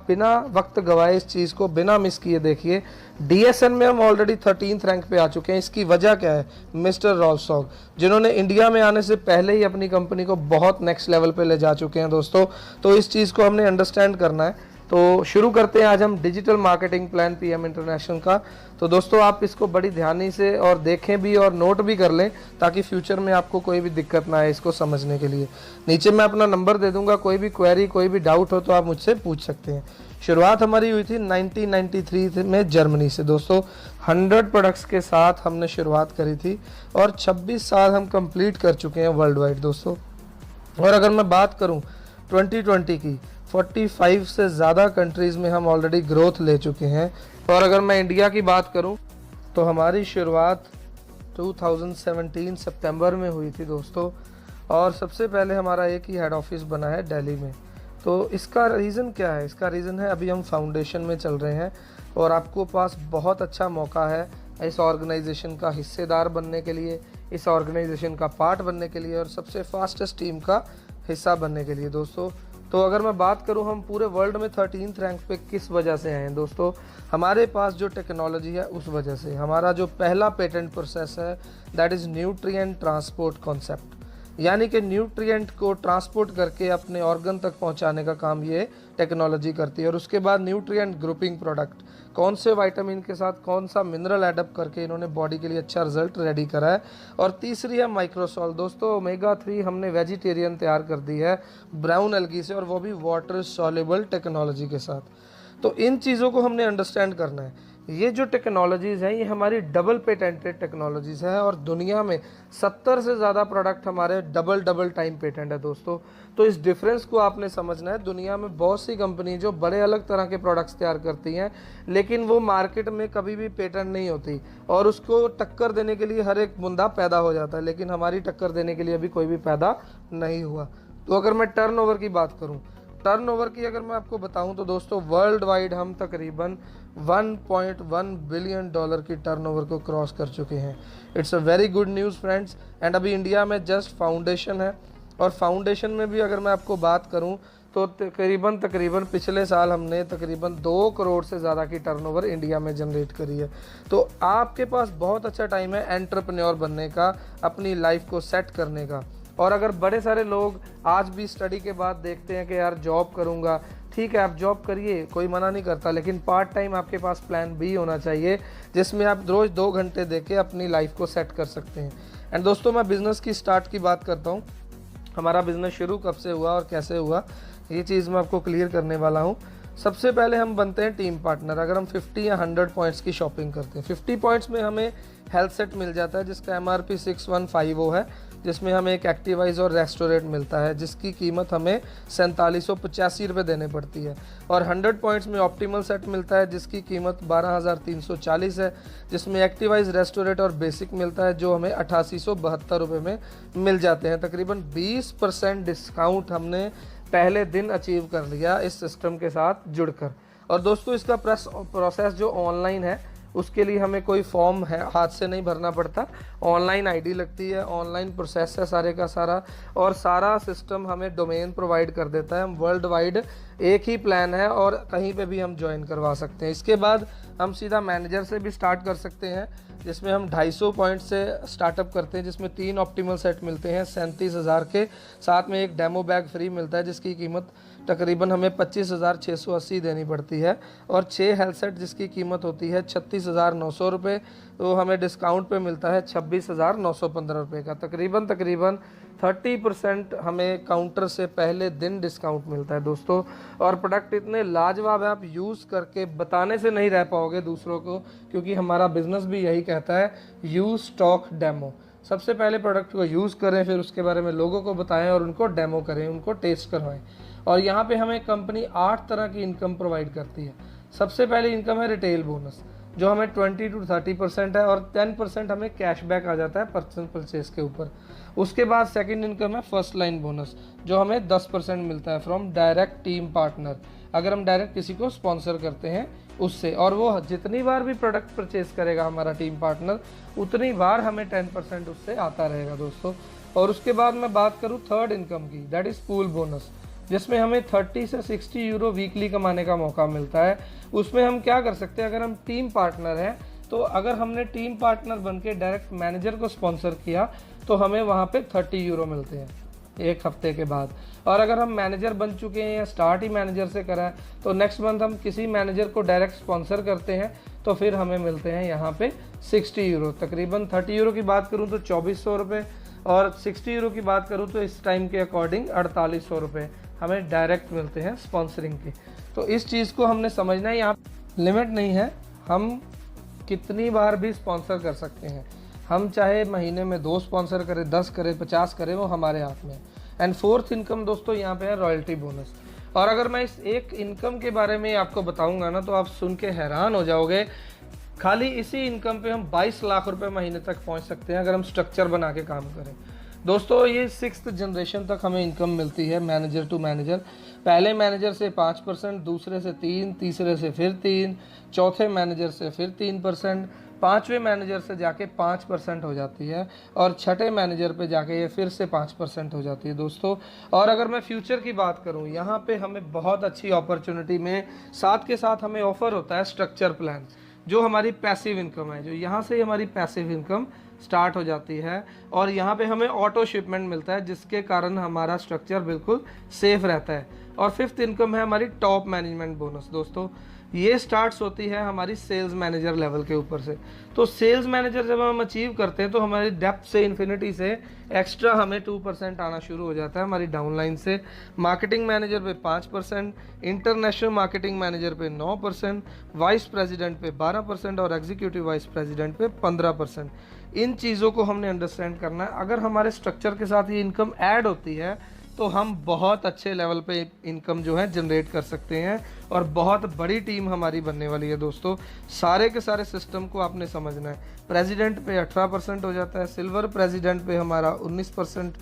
आप बिना वक्त गवाए इस चीज़ को बिना मिस किए देखिए। DSN में हम ऑलरेडी 13th रैंक पे आ चुके हैं। इसकी वजह क्या है? मिस्टर रॉल्सॉग, जिन्होंने इंडिया में आने से पहले ही अपनी कंपनी को बहुत नेक्स्ट लेवल पे ले जा चुके हैं दोस्तों। तो इस चीज़ को हमने अंडरस्टैंड करना है। तो शुरू करते हैं आज हम digital marketing plan PM international का। तो दोस्तों आप इसको बड़ी ध्यानी से और देखें भी और नोट भी कर लें, ताकि फ्यूचर में आपको कोई भी दिक्कत ना आए इसको समझने के लिए। नीचे मैं अपना नंबर दे दूंगा, कोई भी क्वेरी कोई भी डाउट हो तो आप मुझसे पूछ सकते हैं। शुरुआत हमारी हुई थी 1993 में जर्मनी से दोस्तों। 100 प्रोडक्ट्स के साथ हमने शुरुआत करी थी और 26 साल हम कंप्लीट कर चुके हैं वर्ल्ड वाइड दोस्तों। और अगर मैं बात करूं 2020 की, 45 से ज़्यादा कंट्रीज़ में हम ऑलरेडी ग्रोथ ले चुके हैं। और अगर मैं इंडिया की बात करूं तो हमारी शुरुआत 2017 सितंबर में हुई थी दोस्तों। और सबसे पहले हमारा एक ही हेड ऑफिस बना है दिल्ली में। तो इसका रीज़न क्या है? इसका रीज़न है अभी हम फाउंडेशन में चल रहे हैं और आपको पास बहुत अच्छा मौका है इस ऑर्गेनाइजेशन का हिस्सेदार बनने के लिए, इस ऑर्गेनाइजेशन का पार्ट बनने के लिए और सबसे फास्टेस्ट टीम का हिस्सा बनने के लिए दोस्तों। तो अगर मैं बात करूं हम पूरे वर्ल्ड में 13th रैंक पे किस वजह से आए हैं दोस्तों? हमारे पास जो टेक्नोलॉजी है उस वजह से। हमारा जो पहला पेटेंट प्रोसेस है that is nutrient transport concept, यानी कि न्यूट्रिएंट को ट्रांसपोर्ट करके अपने ऑर्गन तक पहुंचाने का काम ये टेक्नोलॉजी करती है। और उसके बाद न्यूट्रिएंट ग्रुपिंग प्रोडक्ट, कौन से विटामिन के साथ कौन सा मिनरल एडअप करके इन्होंने बॉडी के लिए अच्छा रिजल्ट रेडी करा है। और तीसरी है माइक्रोसॉल दोस्तों। ओमेगा 3 हमने वेजिटेरियन तैयार कर दी है ब्राउन एल्गी से, और वो भी वाटर सॉल्युबल टेक्नोलॉजी के साथ। तो इन चीज़ों को हमने अंडरस्टैंड करना है। ये जो टेक्नोलॉजीज़ हैं ये हमारी डबल पेटेंटेड टेक्नोलॉजीज़ हैं और दुनिया में 70 से ज़्यादा प्रोडक्ट हमारे डबल टाइम पेटेंट है दोस्तों। तो इस डिफरेंस को आपने समझना है। दुनिया में बहुत सी कंपनी जो बड़े अलग तरह के प्रोडक्ट्स तैयार करती हैं, लेकिन वो मार्केट में कभी भी पेटेंट नहीं होती और उसको टक्कर देने के लिए हर एक बंदा पैदा हो जाता है, लेकिन हमारी टक्कर देने के लिए अभी कोई भी पैदा नहीं हुआ। तो अगर मैं टर्नओवर की बात करूँ, टर्नओवर की अगर मैं आपको बताऊं तो दोस्तों वर्ल्ड वाइड हम तकरीबन 1.1 बिलियन डॉलर की टर्नओवर को क्रॉस कर चुके हैं। It's a very good news friends. And अभी इंडिया में जस्ट फाउंडेशन है और फाउंडेशन में भी अगर मैं आपको बात करूं तो तकरीबन पिछले साल हमने तकरीबन 2 करोड़ से ज़्यादा की टर्नओवर इंडिया में जनरेट करी है। तो आपके पास बहुत अच्छा टाइम है एंटरप्रेन्योर बनने का, अपनी लाइफ को सेट करने का। और अगर बड़े सारे लोग आज भी स्टडी के बाद देखते हैं कि यार जॉब करूंगा, ठीक है आप जॉब करिए, कोई मना नहीं करता, लेकिन पार्ट टाइम आपके पास प्लान बी होना चाहिए जिसमें आप रोज़ 2 घंटे देके अपनी लाइफ को सेट कर सकते हैं। एंड दोस्तों मैं बिज़नेस की स्टार्ट की बात करता हूँ। हमारा बिज़नेस शुरू कब से हुआ और कैसे हुआ, ये चीज़ मैं आपको क्लियर करने वाला हूँ। सबसे पहले हम बनते हैं टीम पार्टनर। अगर हम 50 या 100 पॉइंट्स की शॉपिंग करते हैं, 50 पॉइंट्स में हमें हेल्थ सेट मिल जाता है जिसका MRP 6150 है, जिसमें हमें एक एक्टिवाइज और रेस्टोरेंट मिलता है जिसकी कीमत हमें 4785 रुपये देने पड़ती है। और 100 पॉइंट्स में ऑप्टिमल सेट मिलता है जिसकी कीमत 12340 है, जिसमें एक्टिवाइज रेस्टोरेंट और बेसिक मिलता है जो हमें 8872 रुपये में मिल जाते हैं। तकरीबन 20% डिस्काउंट हमने पहले दिन अचीव कर लिया इस सिस्टम के साथ जुड़कर। और दोस्तों इसका प्रोसेस जो ऑनलाइन है उसके लिए हमें कोई फॉर्म है हाथ से नहीं भरना पड़ता, ऑनलाइन आईडी लगती है, ऑनलाइन प्रोसेस है सारे का सारा, और सारा सिस्टम हमें डोमेन प्रोवाइड कर देता है। हम वर्ल्ड वाइड एक ही प्लान है और कहीं पे भी हम ज्वाइन करवा सकते हैं। इसके बाद हम सीधा मैनेजर से भी स्टार्ट कर सकते हैं जिसमें हम 250 पॉइंट से स्टार्टअप करते हैं, जिसमें 3 ऑप्टिमल सेट मिलते हैं 37,000 के, साथ में एक डेमो बैग फ्री मिलता है जिसकी कीमत तकरीबन हमें 25,680 देनी पड़ती है, और 6 हेल्थ सेट जिसकी कीमत होती है 36,900 रुपये, तो हमें डिस्काउंट पे मिलता है 26,915 रुपये का। तकरीबन 30% हमें काउंटर से पहले दिन डिस्काउंट मिलता है दोस्तों। और प्रोडक्ट इतने लाजवाब है आप यूज़ करके बताने से नहीं रह पाओगे दूसरों को, क्योंकि हमारा बिजनेस भी यही कहता है यूज़ स्टॉक डेमो। सबसे पहले प्रोडक्ट को यूज़ करें, फिर उसके बारे में लोगों को बताएं और उनको डेमो करें, उनको टेस्ट करवाएं। और यहाँ पे हमें कंपनी 8 तरह की इनकम प्रोवाइड करती है। सबसे पहले इनकम है रिटेल बोनस जो हमें 20 to 30% है, और 10% हमें कैशबैक आ जाता है पर्सनल परचेज के ऊपर। उसके बाद सेकंड इनकम है फर्स्ट लाइन बोनस जो हमें 10% मिलता है फ्रॉम डायरेक्ट टीम पार्टनर, अगर हम डायरेक्ट किसी को स्पॉन्सर करते हैं उससे, और वो जितनी बार भी प्रोडक्ट परचेज करेगा हमारा टीम पार्टनर उतनी बार हमें 10% उससे आता रहेगा दोस्तों। और उसके बाद मैं बात करूँ थर्ड इनकम की, दैट इज़ पूल बोनस जिसमें हमें 30 से 60 यूरो वीकली कमाने का मौका मिलता है। उसमें हम क्या कर सकते हैं, अगर हम टीम पार्टनर हैं तो अगर हमने टीम पार्टनर बन के डायरेक्ट मैनेजर को स्पॉन्सर किया तो हमें वहाँ पे 30 यूरो मिलते हैं एक हफ्ते के बाद। और अगर हम मैनेजर बन चुके हैं या स्टार्ट ही मैनेजर से करा है तो नेक्स्ट मंथ हम किसी मैनेजर को डायरेक्ट स्पॉन्सर करते हैं तो फिर हमें मिलते हैं यहाँ पे 60 यूरो। तकरीबन 30 यूरो की बात करूँ तो 2400 रुपये और 60 यूरो की बात करूँ तो इस टाइम के अकॉर्डिंग 4800 रुपये हमें डायरेक्ट मिलते हैं स्पॉन्सरिंग के। तो इस चीज़ को हमने समझना है, यहाँ लिमिट नहीं है, हम कितनी बार भी स्पॉन्सर कर सकते हैं। हम चाहे महीने में 2 स्पॉन्सर करें, 10 करें, 50 करें, वो हमारे हाथ में है। एंड फोर्थ इनकम दोस्तों यहाँ पे है रॉयल्टी बोनस। और अगर मैं इस एक इनकम के बारे में आपको बताऊंगा ना तो आप सुन के हैरान हो जाओगे। खाली इसी इनकम पे हम 22 लाख रुपए महीने तक पहुंच सकते हैं अगर हम स्ट्रक्चर बना के काम करें। दोस्तों ये 6th जनरेशन तक हमें इनकम मिलती है मैनेजर टू मैनेजर। पहले मैनेजर से 5%, दूसरे से 3%, तीसरे से फिर 3%, चौथे मैनेजर से फिर 3%, 5वें मैनेजर से जाके 5% हो जाती है और छठे मैनेजर पे जाके ये फिर से 5% हो जाती है दोस्तों। और अगर मैं फ्यूचर की बात करूं, यहाँ पे हमें बहुत अच्छी अपॉर्चुनिटी में साथ के साथ हमें ऑफर होता है स्ट्रक्चर प्लान, जो हमारी पैसिव इनकम है, जो यहाँ से हमारी पैसिव इनकम स्टार्ट हो जाती है। और यहाँ पे हमें ऑटो शिपमेंट मिलता है जिसके कारण हमारा स्ट्रक्चर बिल्कुल सेफ रहता है। और 5th इनकम है हमारी टॉप मैनेजमेंट बोनस। दोस्तों ये स्टार्ट्स होती है हमारी सेल्स मैनेजर लेवल के ऊपर से। तो सेल्स मैनेजर जब हम अचीव करते हैं तो हमारी डेप्थ से इन्फिनिटी से एक्स्ट्रा हमें 2% आना शुरू हो जाता है हमारी डाउनलाइन से। मार्केटिंग मैनेजर पे 5%, इंटरनेशनल मार्केटिंग मैनेजर पे 9%, वाइस प्रेसिडेंट पे 12% और एग्जीक्यूटिव वाइस प्रेसिडेंट पे 15%। इन चीज़ों को हमने अंडरस्टैंड करना है। अगर हमारे स्ट्रक्चर के साथ ये इनकम ऐड होती है तो हम बहुत अच्छे लेवल पे इनकम जो है जनरेट कर सकते हैं और बहुत बड़ी टीम हमारी बनने वाली है दोस्तों। सारे के सारे सिस्टम को आपने समझना है। प्रेसिडेंट पे 18% हो जाता है, सिल्वर प्रेसिडेंट पे हमारा 19%,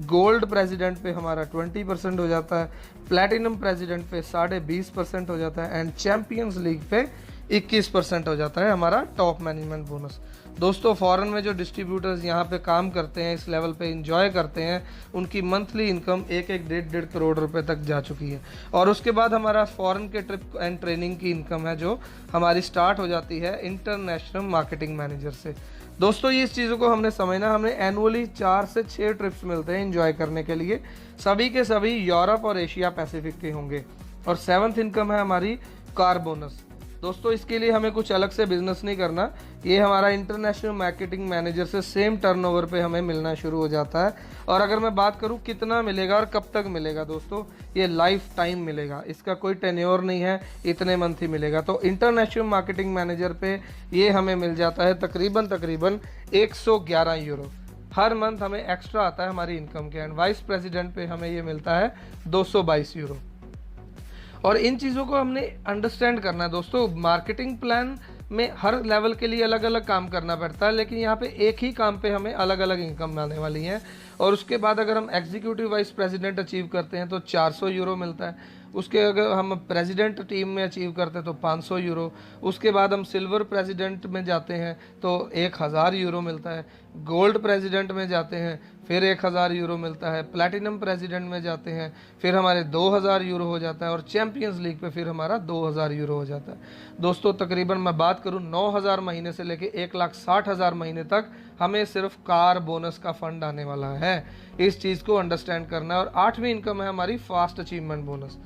गोल्ड प्रेसिडेंट पे हमारा 20% हो जाता है, प्लैटिनम प्रेसिडेंट पे 20.5% हो जाता है एंड चैंपियंस लीग पे 21% हो जाता है हमारा टॉप मैनेजमेंट बोनस। दोस्तों फॉरेन में जो डिस्ट्रीब्यूटर्स यहाँ पे काम करते हैं, इस लेवल पे एंजॉय करते हैं, उनकी मंथली इनकम 1-1, 1.5 करोड़ रुपए तक जा चुकी है। और उसके बाद हमारा फॉरेन के ट्रिप एंड ट्रेनिंग की इनकम है जो हमारी स्टार्ट हो जाती है इंटरनेशनल मार्केटिंग मैनेजर से। दोस्तों ये इस चीज़ों को हमने समझना, हमें एनुअली 4 से 6 ट्रिप्स मिलते हैं एंजॉय करने के लिए, सभी के सभी यूरोप और एशिया पैसिफिक के होंगे। और 7th इनकम है हमारी कार बोनस। दोस्तों इसके लिए हमें कुछ अलग से बिजनेस नहीं करना, ये हमारा इंटरनेशनल मार्केटिंग मैनेजर से सेम टर्नओवर पे हमें मिलना शुरू हो जाता है। और अगर मैं बात करूँ कितना मिलेगा और कब तक मिलेगा, दोस्तों ये लाइफ टाइम मिलेगा, इसका कोई टेन्योर नहीं है, इतने मंथ ही मिलेगा। तो इंटरनेशनल मार्केटिंग मैनेजर पे ये हमें मिल जाता है तकरीबन 111 यूरो हर मंथ हमें एक्स्ट्रा आता है हमारी इनकम के। एंड वाइस प्रेसिडेंट पे हमें ये मिलता है 222 यूरो। और इन चीज़ों को हमने अंडरस्टैंड करना है दोस्तों। मार्केटिंग प्लान में हर लेवल के लिए अलग अलग काम करना पड़ता है, लेकिन यहाँ पे एक ही काम पे हमें अलग अलग इनकम आने वाली है। और उसके बाद अगर हम एग्जीक्यूटिव वाइस प्रेसिडेंट अचीव करते हैं तो 400 यूरो मिलता है। उसके अगर हम प्रेसिडेंट टीम में अचीव करते हैं तो 500 यूरो। उसके बाद हम सिल्वर प्रेसिडेंट में जाते हैं तो 1000 यूरो मिलता है। गोल्ड प्रेसिडेंट में जाते हैं फिर 1000 यूरो मिलता है। प्लैटिनम प्रेसिडेंट में जाते हैं फिर हमारे 2000 यूरो हो जाता है। और चैंपियंस लीग पे फिर हमारा 2000 यूरो हो जाता है। दोस्तों तकरीबन मैं बात करूं 9000 महीने से लेके 1,60,000 महीने तक हमें सिर्फ कार बोनस का फंड आने वाला है। इस चीज़ को अंडरस्टैंड करना है। और 8वीं इनकम है हमारी फास्ट अचीवमेंट बोनस।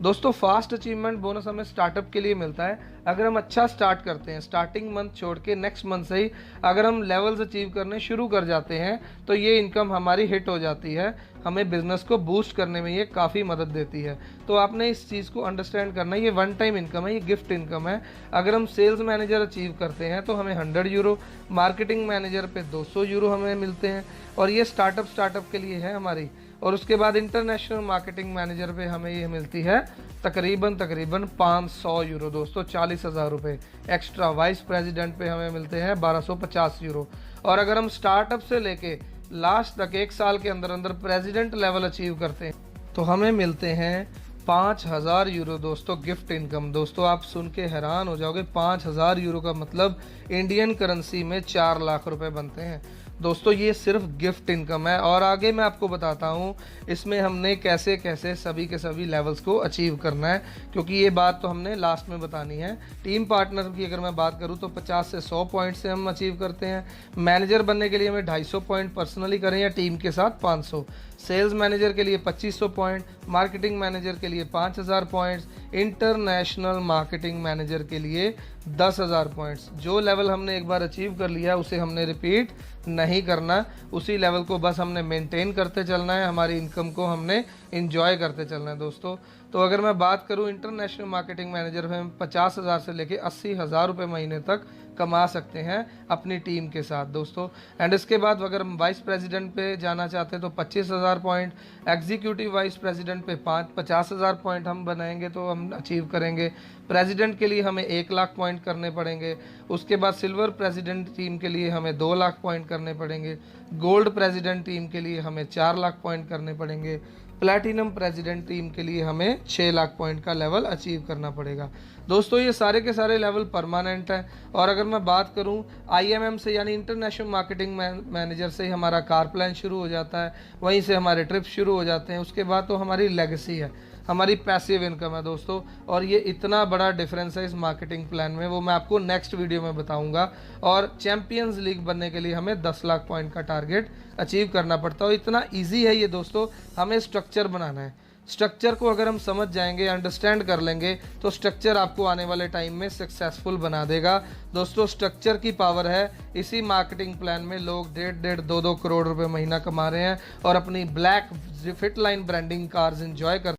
दोस्तों फास्ट अचीवमेंट बोनस हमें स्टार्टअप के लिए मिलता है। अगर हम अच्छा स्टार्ट करते हैं, स्टार्टिंग मंथ छोड़ के नेक्स्ट मंथ से ही अगर हम लेवल्स अचीव करने शुरू कर जाते हैं तो ये इनकम हमारी हिट हो जाती है, हमें बिजनेस को बूस्ट करने में ये काफ़ी मदद देती है। तो आपने इस चीज़ को अंडरस्टैंड करना है, ये वन टाइम इनकम है, ये गिफ्ट इनकम है। अगर हम सेल्स मैनेजर अचीव करते हैं तो हमें 100 यूरो, मार्केटिंग मैनेजर पे 200 यूरो हमें मिलते हैं और ये स्टार्टअप के लिए है हमारी। और उसके बाद इंटरनेशनल मार्केटिंग मैनेजर पे हमें ये मिलती है तकरीबन 500 यूरो दोस्तों, 40,000 रुपये एक्स्ट्रा। वाइस प्रेसिडेंट पे हमें मिलते हैं 1250 यूरो। और अगर हम स्टार्टअप से लेके लास्ट तक 1 साल के अंदर अंदर प्रेसिडेंट लेवल अचीव करते हैं तो हमें मिलते हैं 5000 यूरो दोस्तों गिफ्ट इनकम। दोस्तों आप सुन के हैरान हो जाओगे, 5000 यूरो का मतलब इंडियन करेंसी में 4 लाख रुपए बनते हैं। दोस्तों ये सिर्फ गिफ्ट इनकम है, और आगे मैं आपको बताता हूँ इसमें हमने कैसे कैसे सभी के सभी लेवल्स को अचीव करना है, क्योंकि ये बात तो हमने लास्ट में बतानी है। टीम पार्टनर की अगर मैं बात करूँ तो 50 से 100 पॉइंट से हम अचीव करते हैं। मैनेजर बनने के लिए हमें 250 पॉइंट पर्सनली करें या टीम के साथ 500। सेल्स मैनेजर के लिए 2500 पॉइंट, मार्केटिंग मैनेजर के लिए 5000 पॉइंट्स, इंटरनेशनल मार्केटिंग मैनेजर के लिए 10,000 पॉइंट्स। जो लेवल हमने एक बार अचीव कर लिया उसे हमने रिपीट नहीं करना, उसी लेवल को बस हमने मेंटेन करते चलना है, हमारी इनकम को हमने इंजॉय करते चलना है दोस्तों। तो अगर मैं बात करूं इंटरनेशनल मार्केटिंग मैनेजर में हम 50,000 से लेके 80,000 रुपये महीने तक कमा सकते हैं अपनी टीम के साथ दोस्तों। एंड इसके बाद अगर हम वाइस प्रेसिडेंट पे जाना चाहते हैं तो 25,000 पॉइंट, एग्जीक्यूटिव वाइस प्रेसिडेंट पे 50,000 पॉइंट हम बनाएंगे तो हम अचीव करेंगे। प्रेसिडेंट के लिए हमें 1 लाख पॉइंट करने पड़ेंगे। उसके बाद सिल्वर प्रेसिडेंट टीम के लिए हमें 2 लाख पॉइंट करने पड़ेंगे। गोल्ड प्रेसिडेंट टीम के लिए हमें 4 लाख पॉइंट करने पड़ेंगे। प्लैटिनम प्रेसिडेंट टीम के लिए हमें 6 लाख पॉइंट का लेवल अचीव करना पड़ेगा दोस्तों। ये सारे के सारे लेवल परमानेंट हैं। और अगर मैं बात करूं IMM से यानी इंटरनेशनल मार्केटिंग मैनेजर से ही हमारा कार प्लान शुरू हो जाता है, वहीं से हमारे ट्रिप शुरू हो जाते हैं। उसके बाद तो हमारी लेगेसी है, हमारी पैसिव इनकम है दोस्तों। और ये इतना बड़ा डिफरेंस है इस मार्केटिंग प्लान में, वो मैं आपको नेक्स्ट वीडियो में बताऊंगा। और चैंपियंस लीग बनने के लिए हमें 10 लाख पॉइंट का टारगेट अचीव करना पड़ता है। और इतना ईजी है ये दोस्तों, हमें स्ट्रक्चर बनाना है। स्ट्रक्चर को अगर हम समझ जाएंगे, अंडरस्टैंड कर लेंगे, तो स्ट्रक्चर आपको आने वाले टाइम में सक्सेसफुल बना देगा दोस्तों। स्ट्रक्चर की पावर है, इसी मार्केटिंग प्लान में लोग 1.5 2-2 करोड़ रुपए महीना कमा रहे हैं और अपनी black fit line branding cars enjoy कर